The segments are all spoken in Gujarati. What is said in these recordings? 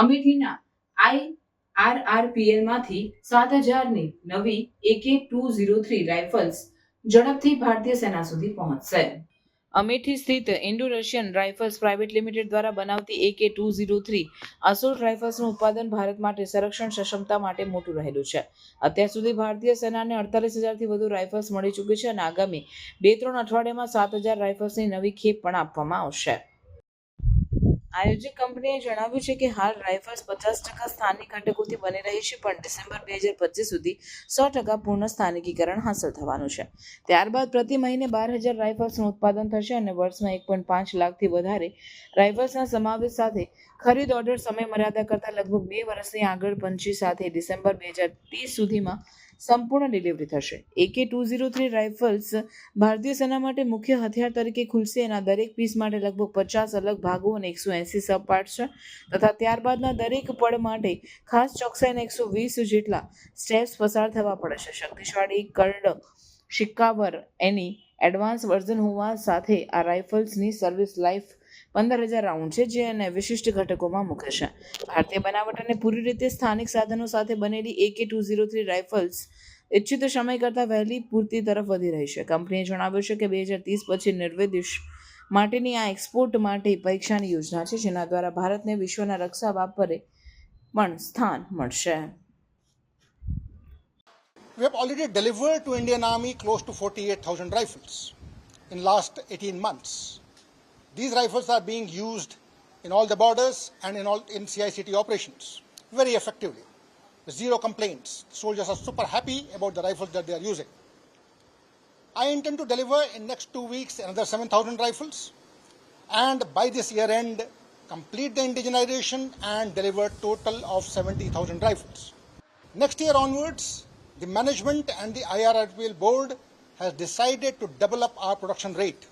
અમેઠીના IRRPLમાંથી 7,000ની નવી AK-203 રાઇફલ્સ ઝડપથી ભારતીય સેના સુધી પહોંચશે. અમેઠી સ્થિત Indo Russian rifles private limited દ્વારા બનાવતી AK-203 અસોલ્ટ રાઇફલ્સનું ઉત્પાદન ભારત માટે સંરક્ષણ સક્ષમતા માટે મોટું રહેલું છે. અત્યાર સુધી ભારતીય સેનાને 48,000થી વધુ રાઇફલ્સ મળી ચૂકી છે અને આગામી 2-3 અઠવાડિયામાં 7,000 રાઇફલ્સની નવી ખેપ પણ આપવામાં આવશે. આયોજક કંપનીએ જણાવ્યું છે કે હાલ રાઇફલ્સ 50% સ્થાનિક ઘટકોથી બની રહી છે, પણ ડિસેમ્બર 2025 સુધી 100% પૂર્ણ સ્થાનિકીકરણ હાંસલ થવાનું છે. ત્યારબાદ પ્રતિ મહિને 12,000 રાઇફલ્સનું ઉત્પાદન થશે અને વર્ષમાં 1.5 લાખથી વધારે રાઇફલ્સના સમાવેશ સાથે ખરીદ ઓર્ડર સમયમર્યાદા કરતાં લગભગ 2 વર્ષની આગળ પંચી સાથે ડિસેમ્બર 2030 સુધીમાં સંપૂર્ણ ડિલિવરી થશે. AK-203 રાઇફલ્સ ભારતીય સેના માટે મુખ્ય હથિયાર તરીકે ખુલશે. એના દરેક પીસ માટે લગભગ 50 અલગ ભાગો અને 180 સબ પાર્ટ્સ છે તથા ત્યારબાદના દરેક પડ માટે ખાસ ચોકસાઈના 120 જેટલા સ્ટેપ્સ પસાર થવા પડશે. શક્તિશાળી કર્ડ શિક્કાવર એની એડવાન્સ વર્ઝન હોવા સાથે આ રાઇફલ્સની સર્વિસ લાઈફ 15,000 રાઉન્ડ છે, જે એને વિશિષ્ટ ઘટકોમાં મૂકે છે. ભારતીય બનાવટ અને પૂરી રીતે સ્થાનિક સાધનો સાથે બનેલી AK-203 રાઇફલ્સ ઇચ્છિત સમય કરતાં વહેલી પૂર્તિ તરફ વધી રહી છે. કંપનીએ જણાવ્યું છે કે 2030 પછી નિર્વિદેશ માટેની આ એક્સપોર્ટ માટે પરીક્ષાની યોજના છે, જેના દ્વારા ભારતને વિશ્વના રક્ષા વ્યાપારે પણ સ્થાન મળશે. We have already delivered to Indian Army close to 48,000 rifles in last 18 months. These rifles are being used in all the borders and in CICT operations very effectively. Zero complaints. Soldiers are super happy about the rifles that they are using. I intend to deliver in next 2 weeks another 7,000 rifles, and by this year end complete the indigenization and deliver total of 70,000 rifles. Next year onwards, the management and the IRRPL board has decided to double up our production rate.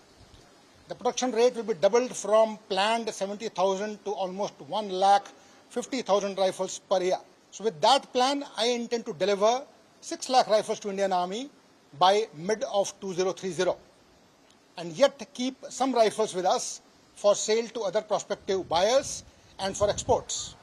The production rate will be doubled from planned 70,000 to almost 1,50,000 rifles per year. So with that plan, I intend to deliver 6 lakh rifles to Indian Army by mid of 2030, and yet keep some rifles with us for sale to other prospective buyers and for exports.